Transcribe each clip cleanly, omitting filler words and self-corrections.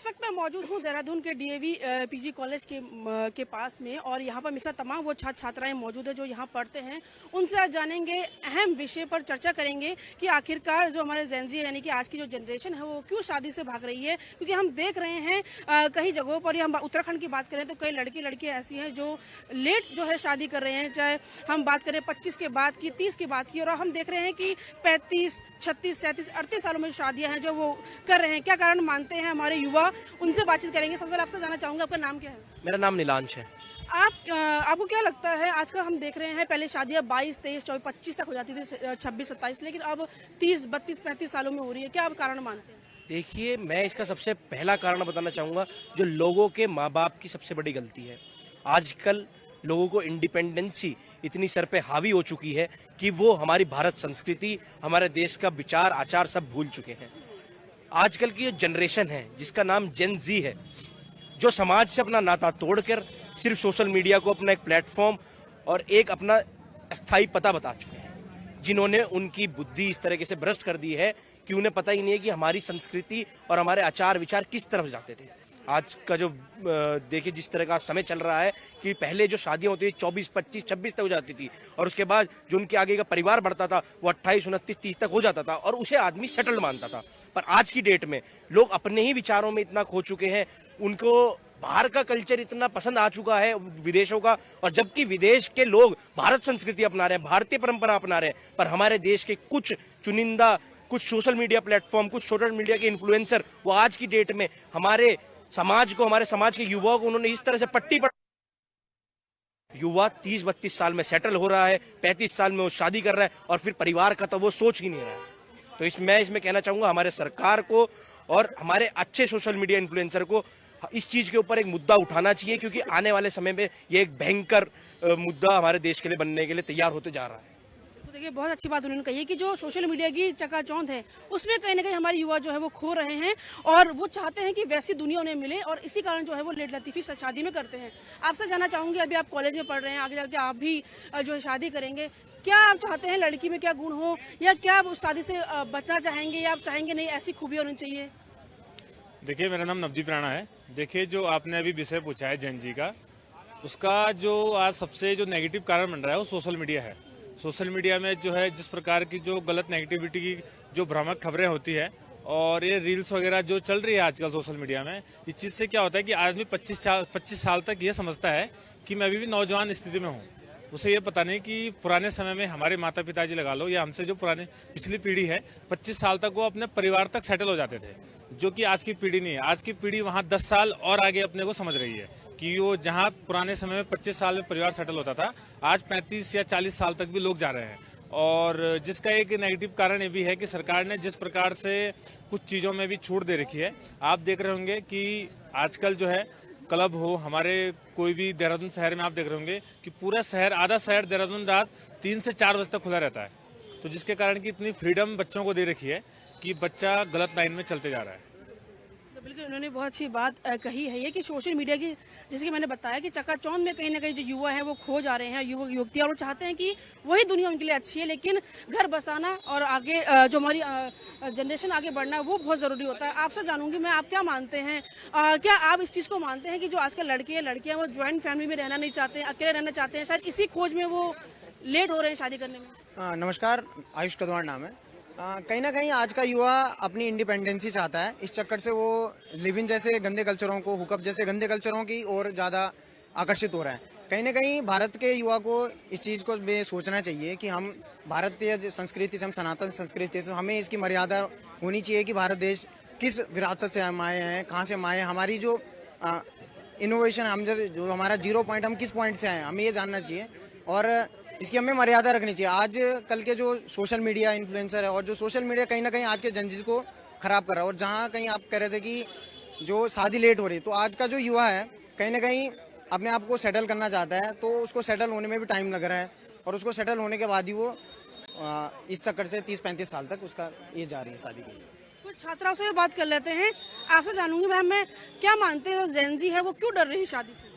इस वक्त मैं मौजूद हूँ देहरादून के डीएवी पीजी कॉलेज के पास में, और यहाँ पर मिसा तमाम वो छात्र छात्राएं मौजूद है जो यहाँ पढ़ते हैं। उनसे आज जानेंगे, अहम विषय पर चर्चा करेंगे कि आखिरकार जो हमारे जेनजी यानी कि आज की जो जनरेशन है वो क्यों शादी से भाग रही है। क्योंकि हम देख रहे हैं कई जगहों पर, हम उत्तराखंड की बात करें तो कई लड़के लड़कियाँ ऐसी हैं जो लेट जो है शादी कर रहे हैं। चाहे हम बात करें 25 के बाद की, 30 के बाद की, और हम देख रहे हैं कि 35, 36, 37, 38 सालों में शादियां हैं जो वो कर रहे हैं। क्या कारण मानते हैं हमारे युवा, उनसे बातचीत करेंगे। सबसे पहले आपसे जानना चाहूंगा, आपका नाम क्या है? मेरा नाम नीलांश है। आपको क्या लगता है, आजकल हम देख रहे हैं पहले शादियां 22, 23, 24, 25 तक हो जाती थी, 26, 27, लेकिन अब 30, 32, 35 सालों में हो रही है। क्या आप कारण मानते हैं? देखिए, मैं इसका सबसे पहला कारण बताना चाहूँगा, जो लोगों के माँ बाप की सबसे बड़ी गलती है। आजकल लोगों को इंडिपेंडेंसी इतनी सर पे हावी हो चुकी है कि वो हमारी भारत संस्कृति, हमारे देश का विचार आचार सब भूल चुके हैं। आजकल की जो जनरेशन है जिसका नाम जेन जी है, जो समाज से अपना नाता तोड़कर सिर्फ सोशल मीडिया को अपना एक प्लेटफॉर्म और एक अपना अस्थायी पता बता चुके हैं, जिन्होंने उनकी बुद्धि इस तरीके से भ्रष्ट कर दी है कि उन्हें पता ही नहीं है कि हमारी संस्कृति और हमारे आचार विचार किस तरफ जाते थे। आज का जो देखिए जिस तरह का समय चल रहा है कि पहले जो शादियां होती थी 24, 25, 26 तक हो जाती थी, और उसके बाद जो उनके आगे का परिवार बढ़ता था वो 28, 29, 30 तक हो जाता था और उसे आदमी सेटल्ड मानता था। पर आज की डेट में लोग अपने ही विचारों में इतना खो चुके हैं, उनको बाहर का कल्चर इतना पसंद आ चुका है विदेशों का, और जबकि विदेश के लोग भारत संस्कृति अपना रहे हैं, भारतीय परंपरा अपना रहे हैं, पर हमारे देश के कुछ चुनिंदा, कुछ सोशल मीडिया प्लेटफॉर्म, कुछ सोशल मीडिया के इन्फ्लुएंसर, वो आज की डेट में हमारे समाज को, हमारे समाज के युवाओं को उन्होंने इस तरह से पट्टी पर, युवा 30-32 साल में सेटल हो रहा है, 35 साल में वो शादी कर रहा है, और फिर परिवार का तो वो सोच ही नहीं रहा है। तो इसमें कहना चाहूंगा हमारे सरकार को और हमारे अच्छे सोशल मीडिया इन्फ्लुएंसर को इस चीज के ऊपर एक मुद्दा उठाना चाहिए, क्योंकि आने वाले समय में ये एक भयंकर मुद्दा हमारे देश के लिए बनने के लिए तैयार होते जा रहा है। तो देखिए, बहुत अच्छी बात उन्होंने कही है कि जो सोशल मीडिया की चकाचौंध है उसमें कहीं ना कहीं हमारे युवा जो है वो खो रहे हैं, और वो चाहते हैं कि वैसी दुनिया उन्हें मिले, और इसी कारण जो है वो लेट लतीफी शादी में करते हैं। आपसे जानना चाहूंगी, अभी आप कॉलेज में पढ़ रहे हैं, आगे जाके आप भी जो है शादी करेंगे, क्या आप चाहते हैं लड़की में क्या गुण हो, या क्या आप उस शादी से बचना चाहेंगे, या आप चाहेंगे नहीं ऐसी खूबी होनी चाहिए? देखिए, मेरा नाम नवदीप राणा है। देखिए, जो आपने अभी विषय पूछा है जेन जी का, उसका जो आज सबसे जो नेगेटिव कारण बन रहा है वो सोशल मीडिया है। सोशल मीडिया में जो है जिस प्रकार की जो गलत नेगेटिविटी की जो भ्रामक खबरें होती है, और ये रील्स वगैरह जो चल रही है आजकल सोशल मीडिया में, इस चीज़ से क्या होता है कि आदमी 25 साल तक ये समझता है कि मैं अभी भी नौजवान स्थिति में हूँ। उसे ये पता नहीं कि पुराने समय में हमारे माता पिताजी लगा लो, या हमसे जो पुराने पिछली पीढ़ी है, 25 साल तक वो अपने परिवार तक सेटल हो जाते थे, जो कि आज की पीढ़ी नहीं है। आज की पीढ़ी वहाँ 10 साल और आगे अपने को समझ रही है कि वो जहाँ पुराने समय में 25 साल में परिवार सेटल होता था, आज 35 या 40 साल तक भी लोग जा रहे हैं। और जिसका एक नेगेटिव कारण ये भी है कि सरकार ने जिस प्रकार से कुछ चीज़ों में भी छूट दे रखी है। आप देख रहे होंगे कि आजकल जो है क्लब हो, हमारे कोई भी देहरादून शहर में आप देख रहे होंगे कि पूरा शहर, आधा शहर देहरादून रात 3 से 4 बजे तक खुला रहता है। तो जिसके कारण की इतनी फ्रीडम बच्चों को दे रखी है कि बच्चा गलत लाइन में चलते जा रहा है। तो बिल्कुल उन्होंने बहुत अच्छी बात कही है ये कि सोशल मीडिया की, जैसे कि मैंने बताया कि चकाचौंध में कहीं ना कहीं जो युवा है वो खो जा रहे हैं, युवक युवतियां, और वो चाहते हैं कि वही दुनिया उनके लिए अच्छी है, लेकिन घर बसाना और आगे जो हमारी जनरेशन आगे बढ़ना वो बहुत जरूरी होता है। आपसे जानूंगी मैं, आप क्या मानते हैं, क्या आप इस चीज को मानते हैं कि जो आजकल लड़के लड़कियां वो ज्वाइंट फैमिली में रहना नहीं चाहते हैं, अकेले रहना चाहते हैं, शायद इसी खोज में वो लेट हो रहे हैं शादी करने में? नमस्कार, आयुष कदवार नाम है। कहीं ना कहीं आज का युवा अपनी इंडिपेंडेंसी चाहता है, इस चक्कर से वो लिव इन जैसे गंदे कल्चरों को, हुकअप जैसे गंदे कल्चरों की ओर ज़्यादा आकर्षित हो रहा है। कहीं ना कहीं भारत के युवा को इस चीज़ को भी सोचना चाहिए कि हम भारतीय संस्कृति से, हम सनातन संस्कृति से, हमें इसकी मर्यादा होनी चाहिए कि भारत देश किस विरासत से हम आए हैं, कहाँ से हम आए हैं, हमारी जो इनोवेशन, हम जो हमारा 0 पॉइंट, हम किस पॉइंट से आए हैं, हमें ये जानना चाहिए, और इसकी हमें मर्यादा रखनी चाहिए। आज कल के जो सोशल मीडिया इन्फ्लुएंसर है, और जो सोशल मीडिया कहीं ना कहीं आज के जनजीज को खराब कर रहा है, और जहाँ कहीं आप कह रहे थे कि जो शादी लेट हो रही है, तो आज का जो युवा है कहीं ना कहीं अपने आप को सेटल करना चाहता है, तो उसको सेटल होने में भी टाइम लग रहा है, और उसको सेटल होने के बाद ही वो इस चक्कर से 30-35 साल तक उसका ये जा रही है शादी की। कुछ छात्राओं से बात कर लेते हैं। आपसे जानूंगी मैम, मैं क्या मानते हैं जेन जी है वो क्यों डर रही है शादी से?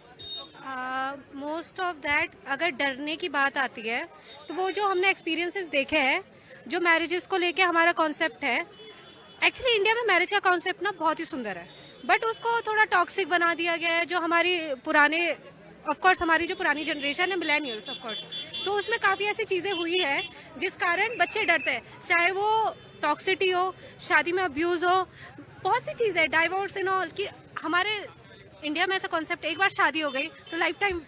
मोस्ट ऑफ दैट, अगर डरने की बात आती है तो वो जो हमने एक्सपीरियंसेस देखे हैं, जो मैरिजेस को लेके हमारा कॉन्सेप्ट है, एक्चुअली इंडिया में मैरिज का कॉन्सेप्ट ना बहुत ही सुंदर है। बट उसको थोड़ा टॉक्सिक बना दिया गया है। जो हमारी पुराने ऑफ कोर्स हमारी जो पुरानी जनरेशन है मिलेनियल्स, ऑफ कोर्स, तो उसमें काफ़ी ऐसी चीज़ें हुई है जिस कारण बच्चे डरते हैं, चाहे वो टॉक्सिटी हो, शादी में अब्यूज़ हो, बहुत सी चीज़ें, डाइवोर्स इन ऑल, कि हमारे इंडिया में ऐसा कॉन्सेप्ट एक बार शादी हो गई तो लाइफ टाइम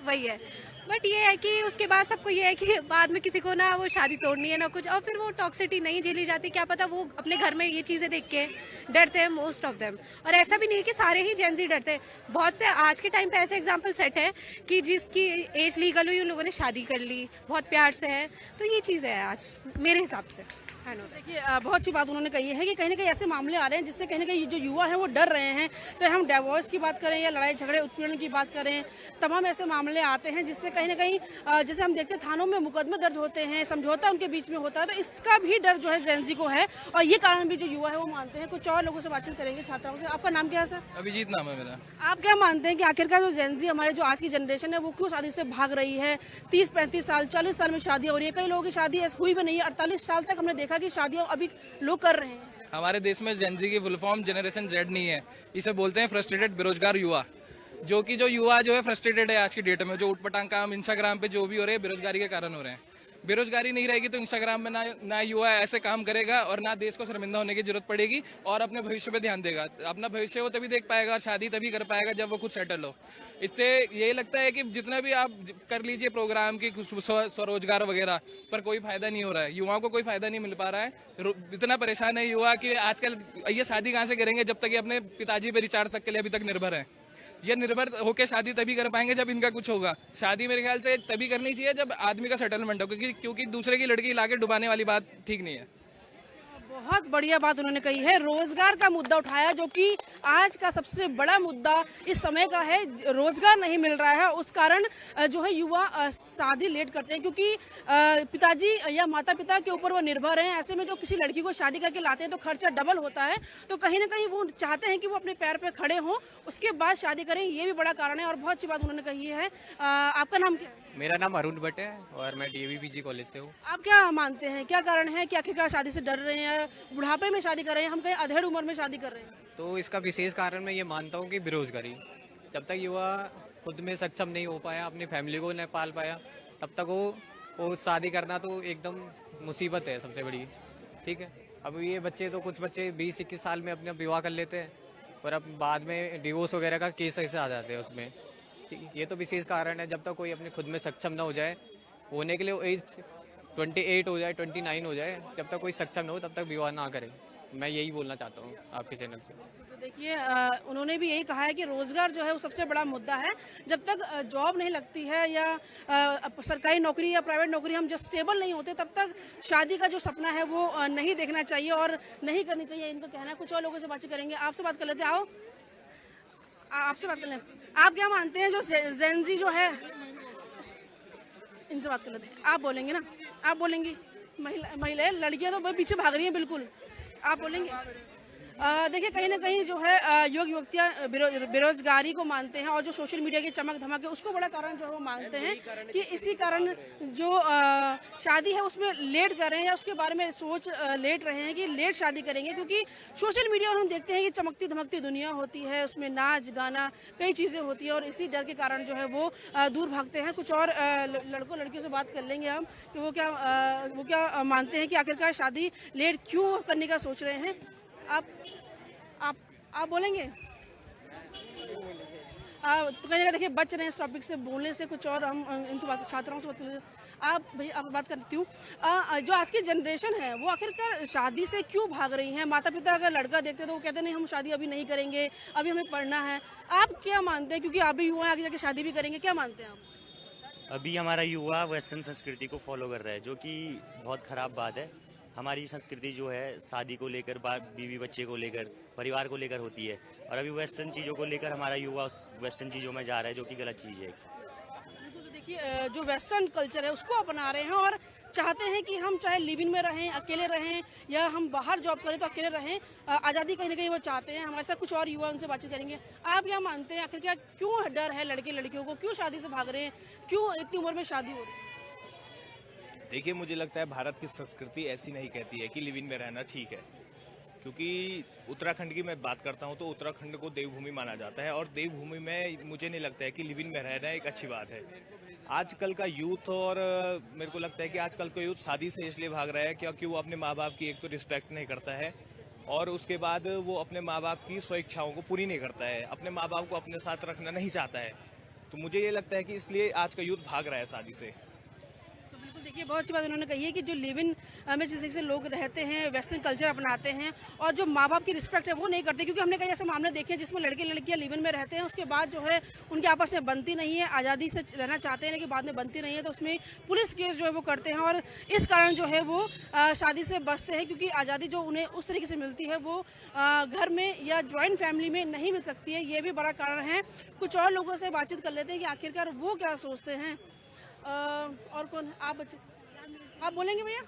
वही है। बट ये है कि उसके बाद सबको ये है कि बाद में किसी को ना वो शादी तोड़नी है ना कुछ, और फिर वो टॉक्सिटी नहीं झेली जाती। क्या पता वो अपने घर में ये चीज़ें देख के डरते हैं, मोस्ट ऑफ देम। और ऐसा भी नहीं है कि सारे ही जेंजी डरते हैं, बहुत से आज के टाइम पे ऐसे एग्जाम्पल सेट है कि जिसकी एज लीगल हुई उन लोगों ने शादी कर ली, बहुत प्यार से है। तो ये चीज़ है आज मेरे हिसाब से। देखिए बहुत अच्छी बात उन्होंने कही है कि कहीं ना कहीं ऐसे मामले आ रहे हैं जिससे कहीं ना कहीं जो युवा है वो डर रहे हैं, चाहे हम डिवोर्स की बात करें या लड़ाई झगड़े उत्पीड़न की बात करें, तमाम ऐसे मामले आते हैं जिससे कहीं ना कहीं जैसे हम देखते हैं थानों में मुकदमे दर्ज होते हैं, समझौता उनके बीच में होता है, तो इसका भी डर जो है जेनजी को है और ये कारण भी जो युवा है वो मानते हैं। कुछ और लोगों से बातचीत करेंगे, छात्राओं से। आपका नाम क्या है सर? अभिजीत नाम है मेरा। आप क्या मानते हैं कि आखिरकार जो जेनजी हमारे जो आज की जनरेशन है वो क्यों शादी से भाग रही है? 30-35 साल 40 साल में शादियां हो रही है, कई लोगों की शादी हुई भी नहीं है, 48 साल तक हमने देखा कि शादियां अभी लोग कर रहे हैं। हमारे देश में जेनजी की फुल फॉर्म जनरेशन जेड नहीं है, इसे बोलते हैं फ्रस्ट्रेटेड बेरोजगार युवा। जो युवा जो है फ्रस्ट्रेटेड है आज की डेट में, जो उठपटांग काम इंस्टाग्राम पे जो भी हो रहे हैं बेरोजगारी के कारण हो रहे हैं। बेरोजगारी नहीं रहेगी तो इंस्टाग्राम में ना युवा ऐसे काम करेगा और ना देश को शर्मिंदा होने की जरूरत पड़ेगी और अपने भविष्य पे ध्यान देगा। अपना भविष्य वो तभी देख पाएगा, शादी तभी कर पाएगा जब वो खुद सेटल हो। इससे यही लगता है कि जितना भी आप कर लीजिए प्रोग्राम की स्वरोजगार वगैरह, पर कोई फायदा नहीं हो रहा है, युवाओं को कोई फायदा नहीं मिल पा रहा है। इतना परेशान है युवा कि आजकल ये शादी कहाँ से करेंगे जब तक ये अपने पिताजी पे रिचार्ज तक के लिए अभी तक निर्भर है। ये निर्भर होकर शादी तभी कर पाएंगे जब इनका कुछ होगा। शादी मेरे ख्याल से तभी करनी चाहिए जब आदमी का सेटलमेंट हो, क्योंकि दूसरे की लड़की लाके डुबाने वाली बात ठीक नहीं है। बहुत बढ़िया बात उन्होंने कही है। रोजगार का मुद्दा उठाया जो कि आज का सबसे बड़ा मुद्दा इस समय का है। रोजगार नहीं मिल रहा है, उस कारण जो है युवा शादी लेट करते हैं, क्योंकि पिताजी या माता पिता के ऊपर वो निर्भर हैं। ऐसे में जो किसी लड़की को शादी करके लाते हैं तो खर्चा डबल होता है, तो कहीं ना कहीं वो चाहते हैं कि वो अपने पैर पे खड़े हों, उसके बाद शादी करें। ये भी बड़ा कारण है और बहुत अच्छी बात उन्होंने कही है। आपका नाम क्या है? मेरा नाम अरुण भट्ट है और मैं डीएवी पीजी कॉलेज से हूँ। आप क्या मानते हैं, क्या कारण है कि आखिरकार शादी से डर रहे हैं, बुढ़ापे में शादी कर रहे हैं, हम कहीं अधेड़ उम्र में शादी कर रहे हैं? तो इसका विशेष कारण मैं ये मानता हूँ कि बेरोजगारी। जब तक युवा खुद में सक्षम नहीं हो पाया, अपनी फैमिली को नहीं पाल पाया, तब तक वो शादी करना तो एकदम मुसीबत है सबसे बड़ी। ठीक है, अब ये बच्चे तो कुछ बच्चे 20-21 साल में अपना विवाह कर लेते हैं और अब बाद में डिवोर्स वगैरह का केस ऐसे आ जाते हैं उसमें। ये तो विशेष कारण है। जब तक कोई अपने खुद में सक्षम ना हो जाए, होने के लिए एज 28 हो जाए, 29 हो जाए, जब तक कोई सक्षम ना हो तब तक विवाह ना करे। मैं यही बोलना चाहता हूँ आपके चैनल से। तो देखिए उन्होंने भी यही कहा है कि रोजगार जो है वो सबसे बड़ा मुद्दा है। जब तक जॉब नहीं लगती है या सरकारी नौकरी या प्राइवेट नौकरी हम जो स्टेबल नहीं होते, तब तक शादी का जो सपना है वो नहीं देखना चाहिए और नहीं करनी चाहिए, इनका कहना है। कुछ और लोगों से बातचीत करेंगे। आपसे बात कर लेते हैं, आओ आपसे बात कर लें। आप क्या मानते हैं जो जेनजी जो है, इनसे बात कर लेते हैं। आप बोलेंगे ना? आप बोलेंगी? महिलाएं लड़कियां तो पीछे भाग रही हैं, बिल्कुल आप बोलेंगे। देखिए कहीं ना कहीं जो है युवक युवतियाँ बेरोजगारी को मानते हैं और जो सोशल मीडिया की चमक धमक है उसको बड़ा कारण जो है वो मानते हैं कि इसी कारण जो शादी है उसमें लेट कर रहे हैं या उसके बारे में सोच लेट रहे हैं कि लेट शादी करेंगे, क्योंकि सोशल मीडिया में हम देखते हैं कि चमकती धमकती दुनिया होती है, उसमें नाच गाना कई चीज़ें होती है और इसी डर के कारण जो है वो दूर भागते हैं। कुछ और लड़कों लड़कियों से बात कर लेंगे हम कि वो क्या मानते हैं कि आखिरकार शादी लेट क्यों करने का सोच रहे हैं। आप बोलेंगे? तो कहीं देखिए बच रहे हैं इस टॉपिक से बोलने से। कुछ और हम इनसे बात, छात्राओं से बात, आप बात करती हूँ। जो आज की जनरेशन है वो आखिरकार शादी से क्यों भाग रही है? माता पिता अगर लड़का देखते तो वो कहते नहीं हम शादी अभी नहीं करेंगे, अभी हमें पढ़ना है। आप क्या मानते हैं, क्योंकि आप भी युवा आगे जाके शादी भी करेंगे, क्या मानते हैं आप? अभी हमारा युवा वेस्टर्न संस्कृति को फॉलो कर रहा है, जो कि बहुत खराब बात है। हमारी संस्कृति जो है शादी को लेकर, बीवी बच्चे को लेकर, परिवार को लेकर होती है, और अभी वेस्टर्न चीज़ों को लेकर हमारा युवा वेस्टर्न चीज़ों में जा रहा है, जो कि गलत चीज़ है। बिल्कुल, तो देखिए जो वेस्टर्न कल्चर है उसको अपना रहे हैं और चाहते हैं कि हम चाहे लिव इन में रहें, अकेले रहें, या हम बाहर जॉब करें तो अकेले रहें। आज़ादी कहीं ना कहीं वो चाहते हैं। हमारे साथ कुछ और युवा, उनसे बातचीत करेंगे। आप क्या मानते हैं, आखिर क्या क्यों डर है लड़के लड़कियों को, क्यों शादी से भाग रहे हैं, क्यों इतनी उम्र में शादी हो रही है? देखिए मुझे लगता है भारत की संस्कृति ऐसी नहीं कहती है कि लिव इन में रहना ठीक है। क्योंकि उत्तराखंड की मैं बात करता हूं तो उत्तराखंड को देवभूमि माना जाता है और देवभूमि में मुझे नहीं लगता है कि लिव इन में रहना एक अच्छी बात है। आजकल का यूथ और मेरे को लगता है कि आजकल का यूथ शादी से इसलिए भाग रहा है क्योंकि वो अपने माँ बाप की एक तो रिस्पेक्ट नहीं करता है और उसके बाद वो अपने माँ बाप की स्व इच्छाओं को पूरी नहीं करता है, अपने माँ बाप को अपने साथ रखना नहीं चाहता है। तो मुझे ये लगता है कि इसलिए आज का यूथ भाग रहा है शादी से। तो बिल्कुल देखिए, बहुत अच्छी बात उन्होंने कही है कि जो लिव इन में जिस तरीके से लोग रहते हैं, वेस्टर्न कल्चर अपनाते हैं और जो माँ बाप की रिस्पेक्ट है वो नहीं करते, क्योंकि हमने कई ऐसे मामले देखे हैं जिसमें लड़के लड़कियां लिव इन में रहते हैं, उसके बाद जो है उनके आपस में बनती नहीं है, आज़ादी से रहना चाहते हैं लेकिन बाद में बनती नहीं है, तो उसमें पुलिस केस जो है वो करते हैं और इस कारण जो है वो शादी से बचते हैं, क्योंकि आज़ादी जो उन्हें उस तरीके से मिलती है वो घर में या ज्वाइंट फैमिली में नहीं मिल सकती है। ये भी बड़ा कारण है। कुछ और लोगों से बातचीत कर लेते हैं कि आखिरकार वो क्या सोचते हैं। और कौन है? आप बच्चे, आप बोलेंगे भैया?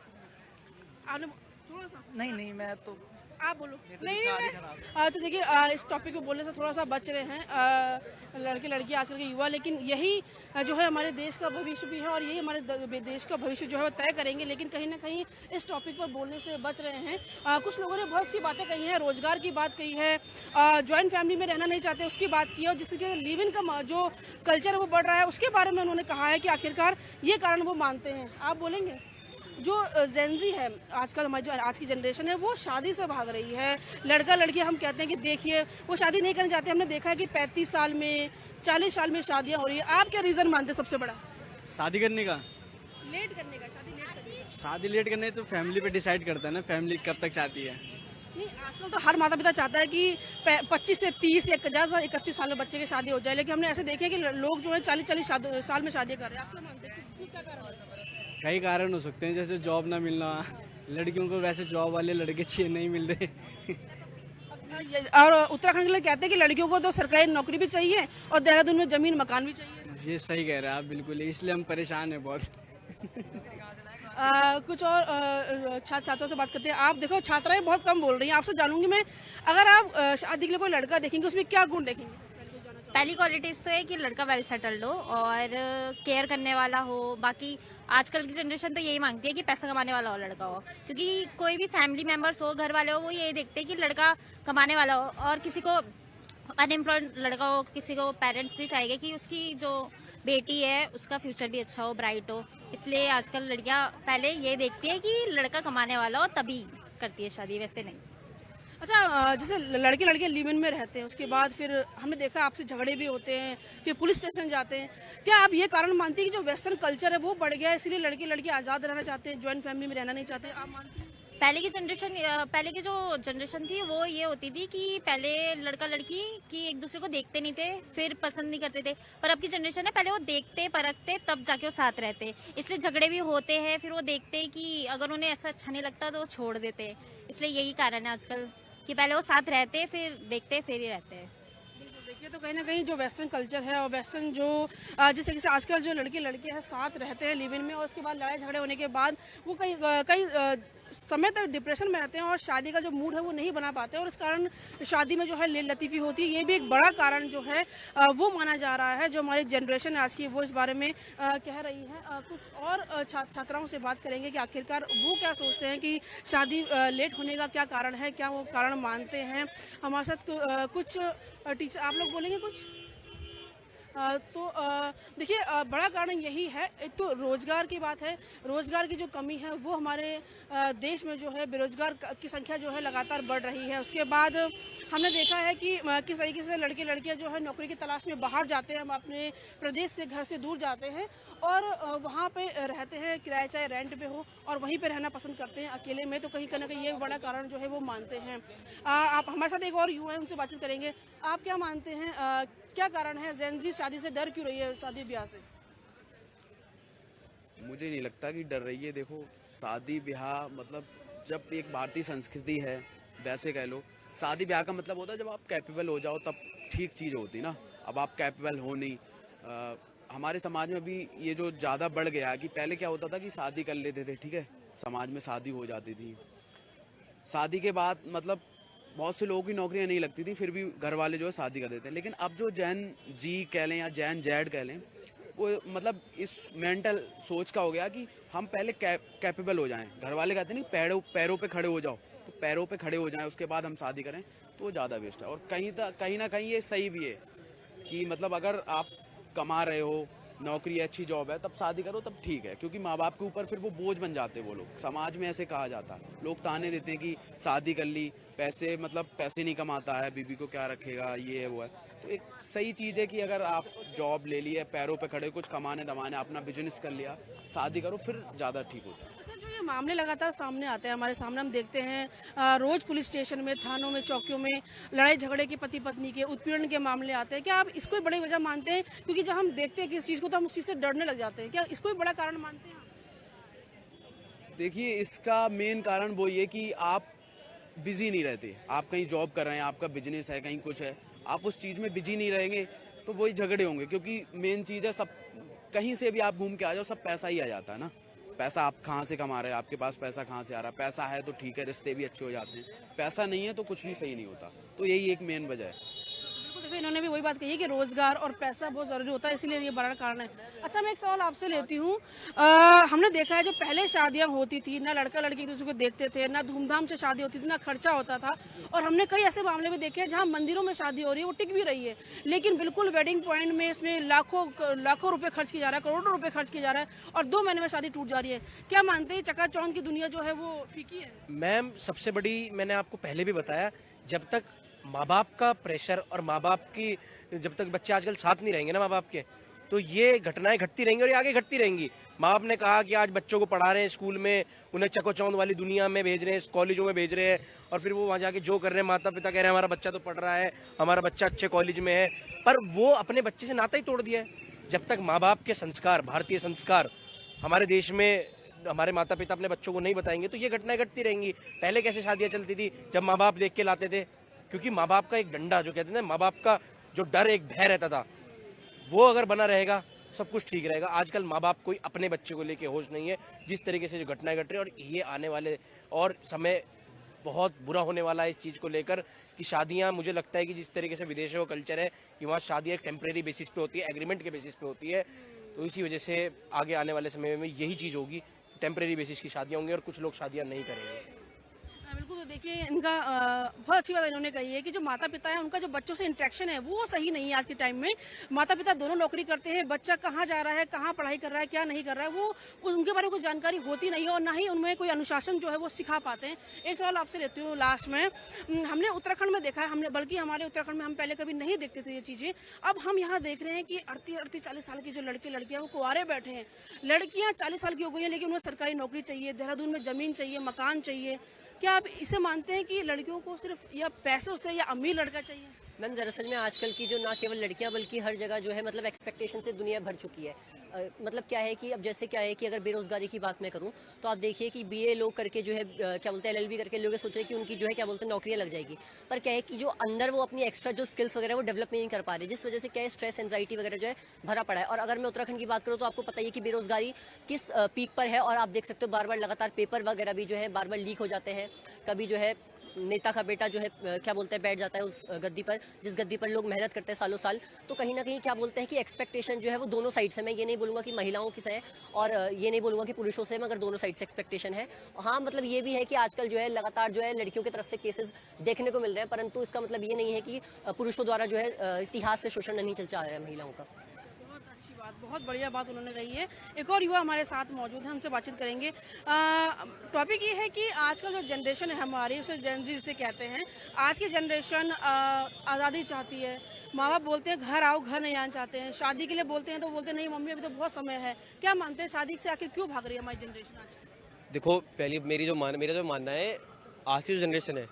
आपने थोड़ा सा नहीं मैं तो आप बोलो। नहीं तो देखिए, इस टॉपिक को बोलने से थोड़ा सा बच रहे हैं लड़के लड़की आजकल के युवा, लेकिन यही जो है हमारे देश का भविष्य भी है और यही हमारे देश का भविष्य जो है वो तय करेंगे, लेकिन कहीं ना कहीं इस टॉपिक पर बोलने से बच रहे हैं। कुछ लोगों ने बहुत सी बातें कही हैं, रोजगार की बात कही है, ज्वाइंट फैमिली में रहना नहीं चाहते उसकी बात की, और जिसके लिव इन का जो कल्चर है वो बढ़ रहा है उसके बारे में उन्होंने कहा है कि आखिरकार ये कारण वो मानते हैं। आप बोलेंगे? जो जेनजी है आजकल, हमारी जो आज की जनरेशन है वो शादी से भाग रही है। लड़का लड़की हम कहते हैं कि देखिए वो शादी नहीं करना चाहते। हमने देखा है कि 35 साल में 40 साल में शादियां हो रही है। आप क्या रीजन मानते हैं सबसे बड़ा? शादी करने का, लेट करने का, शादी लेट करने का। शादी लेट करने तो फैमिली पे डिसाइड करता है ना, फैमिली कब तक चाहती है। नहीं, आजकल तो हर माता पिता चाहता है कि 25 से 30 या 50 31 साल में बच्चे की शादी हो जाए, लेकिन हमने ऐसे देखे कि लोग जो है 40 साल में शादी कर रहे हैं। आप क्या मानते हैं कि क्या कारण है? कई कारण हो सकते हैं, जैसे जॉब ना मिलना, लड़कियों को वैसे जॉब वाले लड़के चाहिए नहीं मिल रहे। और उत्तराखंड के लिए कहते हैं कि लड़कियों को तो सरकारी नौकरी भी चाहिए और देहरादून में जमीन मकान भी चाहिए। ये सही कह रहे हैं आप, बिल्कुल, इसलिए हम परेशान हैं बहुत। कुछ और छात्रों से बात करते हैं। आप देखो, छात्राएं बहुत कम बोल रही हैं। आपसे जानूंगी मैं, अगर आप शादी के लिए कोई लड़का देखेंगे उसमें क्या गुण देखेंगे? पहली क्वालिटीज तो है कि लड़का वेल सेटल्ड हो और केयर करने वाला हो। बाकी आजकल की जनरेशन तो यही मांगती है कि पैसा कमाने वाला हो लड़का हो, क्योंकि कोई भी फैमिली मेंबर्स हो, घर वाले हो, वो यही देखते हैं कि लड़का कमाने वाला हो। और किसी को अनएम्प्लॉयड लड़का हो, किसी को पेरेंट्स भी चाहेंगे कि उसकी जो बेटी है उसका फ्यूचर भी अच्छा हो, ब्राइट हो। इसलिए आजकल लड़कियां पहले ये देखती है कि लड़का कमाने वाला हो तभी करती है शादी, वैसे नहीं। अच्छा, जैसे लड़के लड़के लिव इन में रहते हैं, उसके बाद फिर हमने देखा आपसे झगड़े भी होते हैं, फिर पुलिस स्टेशन जाते हैं। क्या आप ये कारण मानते हैं कि जो वेस्टर्न कल्चर है वो बढ़ गया है, इसलिए लड़के लड़की आज़ाद रहना चाहते हैं, ज्वाइंट फैमिली में रहना नहीं चाहते? आप मानते हैं? पहले की जो जनरेशन थी वो ये होती थी कि पहले लड़का लड़की की एक दूसरे को देखते नहीं थे, फिर पसंद नहीं करते थे। पर अब की जनरेशन है, पहले वो देखते परखते तब जाके वो साथ रहते, इसलिए झगड़े भी होते हैं। फिर वो देखते कि अगर उन्हें ऐसा अच्छा नहीं लगता तो वो छोड़ देते। इसलिए यही कारण है आजकल कि पहले वो साथ रहते, फिर देखते, फिर ही रहते हैं। देखिए, तो कहीं ना कहीं जो वेस्टर्न कल्चर है और वेस्टर्न जो जिस तरीके से आजकल जो लड़के लड़के हैं साथ रहते हैं लिव इन में, और उसके बाद लड़ाई झगड़े होने के बाद वो कई समय तक डिप्रेशन में रहते हैं और शादी का जो मूड है वो नहीं बना पाते, और इस कारण शादी में जो है लतीफ़ी होती है। ये भी एक बड़ा कारण जो है वो माना जा रहा है। जो हमारी जनरेशन है आज की वो इस बारे में कह रही है। कुछ और छात्राओं से बात करेंगे कि आखिरकार वो क्या सोचते हैं कि शादी लेट होने का क्या कारण है, क्या वो कारण मानते हैं। हमारे साथ कुछ टीचर, आप लोग बोलेंगे कुछ? तो देखिए, बड़ा कारण यही है। एक तो रोजगार की बात है, रोजगार की जो कमी है वो हमारे देश में जो है बेरोजगार की संख्या जो है लगातार बढ़ रही है। उसके बाद हमने देखा है कि किस तरीके से लड़के लड़कियां जो है नौकरी की तलाश में बाहर जाते हैं, हम अपने प्रदेश से घर से दूर जाते हैं और वहाँ पे रहते हैं, किराए चाहे रेंट पे हो, और वहीं पे रहना पसंद करते हैं अकेले में। तो कहीं ना कहीं ये बड़ा कारण जो है वो मानते हैं। आप हमारे साथ एक और युवा है, उनसे बातचीत करेंगे। आप क्या मानते हैं, क्या कारण है जेनजी शादी से डर क्यों रही है, शादी ब्याह से? मुझे नहीं लगता कि डर रही है। देखो, शादी ब्याह मतलब जब एक भारतीय संस्कृति है, वैसे कह लो शादी ब्याह का मतलब होता है जब आप कैपेबल हो जाओ तब ठीक चीज़ होती ना। अब आप कैपेबल हो नहीं। हमारे समाज में भी ये जो ज़्यादा बढ़ गया कि पहले क्या होता था कि शादी कर लेते थे, ठीक है, समाज में शादी हो जाती थी। शादी के बाद मतलब बहुत से लोगों की नौकरियां नहीं लगती थी, फिर भी घर वाले जो है शादी कर देते हैं। लेकिन अब जो जैन जी कह लें या जैन जेड कह लें, वो मतलब इस मेंटल सोच का हो गया कि हम पहले कैपेबल हो जाएं। घर वाले कहते नहीं पैरों पे खड़े हो जाओ, तो पैरों पे खड़े हो जाएं उसके बाद हम शादी करें, तो वो ज़्यादा बेस्ट है। और कहीं ना कहीं ये सही भी है कि मतलब अगर आप कमा रहे हो, नौकरी है, अच्छी जॉब है, तब शादी करो, तब ठीक है। क्योंकि माँ बाप के ऊपर फिर वो बोझ बन जाते हैं वो लोग। समाज में ऐसे कहा जाता है, लोग ताने देते हैं कि शादी कर ली, पैसे मतलब पैसे नहीं कमाता है, बीबी को क्या रखेगा, ये है वो है। तो एक सही चीज़ है कि अगर आप जॉब ले ली है, पैरों पे खड़े, कुछ कमाने दमाने, अपना बिजनेस कर लिया, शादी करो, फिर ज़्यादा ठीक होता है। अच्छा, जो ये मामले लगातार सामने आते हैं हमारे सामने, हम देखते हैं रोज पुलिस स्टेशन में, थानों में, चौकियों में लड़ाई झगड़े के, पति पत्नी के उत्पीड़न के मामले आते हैं। क्या आप इसको बड़ी वजह मानते हैं? क्योंकि जब हम देखते हैं किसी चीज़ को तो हम उस चीज़ से डरने लग जाते हैं। क्या इसको भी बड़ा कारण मानते हैं? देखिए, इसका मेन कारण वो ये कि आप बिजी नहीं रहते। आप कहीं जॉब कर रहे हैं, आपका बिजनेस है, कहीं कुछ है, आप उस चीज़ में बिजी नहीं रहेंगे तो वही झगड़े होंगे। क्योंकि मेन चीज़ है, सब कहीं से भी आप घूम के आ जाओ, सब पैसा ही आ जाता है ना। पैसा आप कहाँ से कमा रहे हैं, आपके पास पैसा कहाँ से आ रहा है। पैसा है तो ठीक है, रिश्ते भी अच्छे हो जाते हैं, पैसा नहीं है तो कुछ भी सही नहीं होता। तो यही एक मेन वजह है। बिल्कुल, इन्होंने भी वही बात कही है कि रोजगार और पैसा बहुत जरूरी होता है, इसलिए ये बड़ा कारण है। अच्छा, मैं एक सवाल आपसे लेती हूँ। हमने देखा है जो पहले शादियां होती थी, ना लड़का लड़की एक दूसरे को देखते थे, ना धूमधाम से शादी होती थी, ना खर्चा होता था। और हमने कई ऐसे मामले भी देखे हैं जहाँ मंदिरों में शादी हो रही है, वो टिक भी रही है, लेकिन बिल्कुल वेडिंग पॉइंट में इसमें लाखों रुपए खर्च किया जा रहा है, करोड़ों रुपए खर्च किया जा रहा है, और 2 महीने में शादी टूट जा रही है। क्या मानते हैं चकाचौंध की दुनिया जो है वो फीकी है? मैम, सबसे बड़ी, मैंने आपको पहले भी बताया, जब तक माँ बाप का प्रेशर और माँ बाप की, जब तक बच्चे आजकल साथ नहीं रहेंगे ना माँ बाप के, तो ये घटनाएं घटती रहेंगी और ये आगे घटती रहेंगी। माँ बाप ने कहा कि आज बच्चों को पढ़ा रहे हैं स्कूल में, उन्हें चकोचौंध वाली दुनिया में भेज रहे हैं, कॉलेजों में भेज रहे हैं, और फिर वो वहाँ जाके जो कर रहे हैं, माता पिता कह रहे हैं हमारा बच्चा तो पढ़ रहा है, हमारा बच्चा अच्छे कॉलेज में है, पर वो अपने बच्चे से नाता ही तोड़ दिया है। जब तक माँ बाप के संस्कार, भारतीय संस्कार हमारे देश में हमारे माता पिता अपने बच्चों को नहीं बताएंगे तो ये घटनाएं घटती रहेंगी। पहले कैसे शादियाँ चलती थी, जब माँ बाप देख के लाते थे, क्योंकि माँ बाप का एक डंडा, जो कहते थे माँ बाप का जो डर, एक भय रहता था, वो अगर बना रहेगा सब कुछ ठीक रहेगा। आजकल माँ बाप कोई अपने बच्चे को लेके होश नहीं है। जिस तरीके से जो घटनाएं घट रही है, और ये आने वाले और समय बहुत बुरा होने वाला है इस चीज़ को लेकर कि शादियां, मुझे लगता है कि जिस तरीके से विदेशों का कल्चर है कि वहाँ शादियाँ टेम्परेरी बेसिस पे होती है, एग्रीमेंट के बेसिस पे होती है, तो इसी वजह से आगे आने वाले समय में यही चीज़ होगी, टेम्परेरी बेसिस की शादियाँ होंगी और कुछ लोग शादियाँ नहीं करेंगे। बिल्कुल, तो देखिए इनका बहुत अच्छी बात इन्होंने कही है कि जो माता पिता है उनका जो बच्चों से इंटरेक्शन है वो सही नहीं है आज के टाइम में। माता पिता दोनों नौकरी करते हैं, बच्चा कहाँ जा रहा है, कहाँ पढ़ाई कर रहा है, क्या नहीं कर रहा है, वो उनके बारे में कोई जानकारी होती नहीं है, और ना ही उनमें कोई अनुशासन जो है वो सिखा पाते हैं। एक सवाल आपसे लेती हूँ लास्ट में। हमने उत्तराखंड में देखा है, हमने, बल्कि हमारे उत्तराखंड में हम पहले कभी नहीं देखते थे ये चीज़ें, अब हम यहाँ देख रहे हैं कि 38-40 साल के जो लड़के लड़कियाँ वो कुंवारे बैठे हैं। लड़कियाँ 40 साल की हो गई हैं, लेकिन उन्हें सरकारी नौकरी चाहिए, देहरादून में ज़मीन चाहिए, मकान चाहिए। क्या आप इसे मानते हैं कि लड़कियों को सिर्फ या पैसों से या अमीर लड़का चाहिए? मैम, दरअसल में आजकल की जो ना केवल लड़कियां बल्कि हर जगह जो है मतलब एक्सपेक्टेशन से दुनिया भर चुकी है। मतलब क्या है कि अब जैसे क्या है कि अगर बेरोजगारी की बात मैं करूं तो आप देखिए कि बीए लोग करके जो है क्या बोलते हैं एलएलबी करके लोग सोच रहे हैं कि उनकी जो है क्या बोलते हैं नौकरियां लग जाएगी, पर क्या है कि जो अंदर वो अपनी एक्स्ट्रा जो स्किल्स वगैरह वो डेवलप नहीं कर पा रहे, जिस वजह से क्या है स्ट्रेस एंजाइटी वगैरह जो है भरा पड़ा है। और अगर मैं उत्तराखंड की बात करूँ तो आपको पता ही है कि बेरोजगारी किस पीक पर है, और आप देख सकते हो बार बार लगातार पेपर वगैरह भी जो है बार बार लीक हो जाते हैं। कभी जो है नेता का बेटा जो है क्या बोलते हैं बैठ जाता है उस गद्दी पर जिस गद्दी पर लोग मेहनत करते हैं सालों साल। तो कहीं ना कहीं क्या बोलते हैं कि एक्सपेक्टेशन जो है वो दोनों साइड से, मैं ये नहीं बोलूंगा कि महिलाओं की से है और ये नहीं बोलूंगा कि पुरुषों से, मगर दोनों साइड से एक्सपेक्टेशन है। हाँ, मतलब ये भी है कि आजकल जो है लगातार जो है लड़कियों की तरफ से केसेस देखने को मिल रहे हैं, परंतु इसका मतलब ये नहीं है कि पुरुषों द्वारा जो है इतिहास से शोषण नहीं चल रहा है महिलाओं का। बहुत बढ़िया बात उन्होंने कही है। एक और युवा हमारे साथ मौजूद हैं, उनसे बातचीत करेंगे। टॉपिक ये है कि आजकल जो जनरेशन है हमारी, उसे जेन ज़ी जिसे कहते हैं, आज की जनरेशन आज़ादी चाहती है। माँ बाप बोलते हैं घर आओ, घर नहीं आना चाहते हैं। शादी के लिए बोलते हैं तो बोलते नहीं मम्मी अभी तो बहुत समय है। क्या मानते हैं शादी से आखिर क्यों भाग रही है हमारी जनरेशन आज? देखो, पहली मेरा जो मानना है, आज की जो जनरेशन है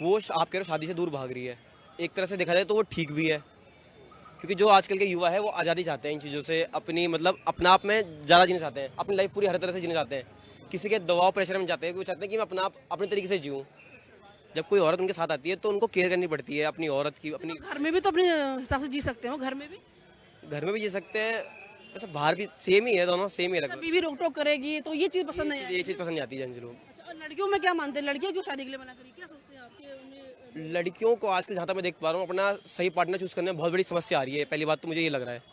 वो आप कह रहे हो शादी से दूर भाग रही है। एक तरह से देखा जाए तो वो ठीक भी है, क्योंकि जो आजकल के युवा है वो आज़ादी चाहते हैं इन चीज़ों से, अपनी मतलब अपना आप में ज़्यादा जीना चाहते हैं, अपनी लाइफ पूरी हर तरह से जीना चाहते हैं, किसी के दबाव प्रेशर में चाहते हैं। वो चाहते हैं कि मैं अपना आप अपने तरीके से जीऊँ। जब कोई औरत उनके साथ आती है तो उनको केयर करनी पड़ती है अपनी औरत की। अपनी घर में भी तो अपने हिसाब से जी सकते हो, घर में भी जी सकते हैं, वैसे बाहर भी सेम ही है, दोनों सेम ही है। बीवी रोक टोक करेगी तो ये चीज़ पसंद नहीं है, ये चीज़ पसंद नहीं आती है लोग। और लड़कियों में क्या मानते हैं, लड़कियाँ क्यों शादी के लिए मना करी? क्या सोचते हैं आपके? लड़कियों को आजकल जहाँ तक मैं देख पा रहा हूँ अपना सही पार्टनर चूज करने में बहुत बड़ी समस्या आ रही है। पहली बात तो मुझे ये लग रहा है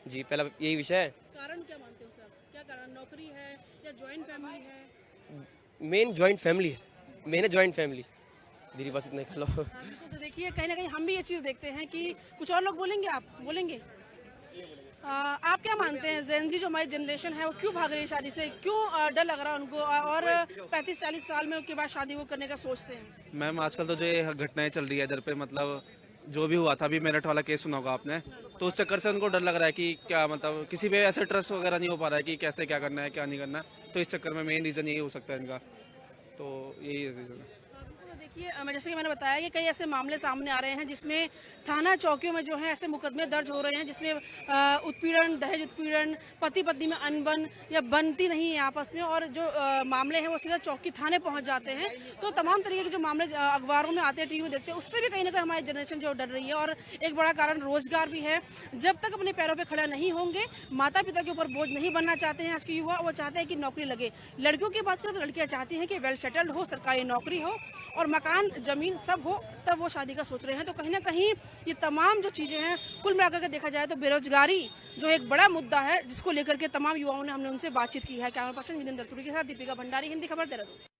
जी पहला यही विषय है। कारण क्या मानते हो सर? क्या कारण, नौकरी है या जॉइंट फैमिली है? मेन जॉइंट फैमिली है, मेन है जॉइंट फैमिली। दीदी बस इतना ही कर लो। हाँ, बिल्कुल। तो देखिए कहीं ना कहीं हम भी ये चीज़ देखते हैं कि कुछ और लोग बोलेंगे, आप बोलेंगे? आप क्या मानते हैं, जेन जी जो हमारी जनरेशन है वो क्यों भाग रही है शादी से? क्यों डर लग रहा है उनको और 35-40 साल में के बाद शादी वो करने का सोचते हैं? मैम आजकल तो जो ये घटनाएं चल रही है इधर पे, मतलब जो भी हुआ था अभी मेरठ वाला केस सुना होगा आपने, तो उस चक्कर से उनको डर लग रहा है कि क्या मतलब किसी पे ऐसे ट्रस्ट वगैरह नहीं हो पा रहा है कि कैसे क्या करना है क्या नहीं करना है। तो इस चक्कर में मेन रीज़न यही हो सकता है इनका, तो यही रीज़न है। तो देखिए जैसे कि मैंने बताया कि कई ऐसे मामले सामने आ रहे हैं जिसमें थाना चौकियों में जो है ऐसे मुकदमे दर्ज हो रहे हैं जिसमें उत्पीड़न, दहेज उत्पीड़न, पति पत्नी में अनबन या बनती नहीं है आपस में, और जो मामले हैं वो सीधा चौकी थाने पहुंच जाते हैं। तो तमाम तरीके के जो मामले अखबारों में आते हैं, टीवी में देखते हैं, उससे भी कहीं ना कहीं हमारी जनरेशन जो डर रही है। और एक बड़ा कारण रोजगार भी है। जब तक अपने पैरों पर खड़ा नहीं होंगे, माता पिता के ऊपर बोझ नहीं बनना चाहते हैं आज के युवा, वो चाहते हैं कि नौकरी लगे। लड़कियों की बात करें तो लड़कियां चाहती हैं कि वेल सेटल्ड हो, सरकारी नौकरी हो और मकान जमीन सब हो, तब वो शादी का सोच रहे हैं। तो कहीं ना कहीं ये तमाम जो चीजें हैं कुल मिलाकर के देखा जाए तो बेरोजगारी जो एक बड़ा मुद्दा है जिसको लेकर के तमाम युवाओं ने हमने उनसे बातचीत की है। कैमरा पर्सन विदिन दर्तुड़ी के साथ दीपिका भंडारी, हिंदी खबर, देहरादून।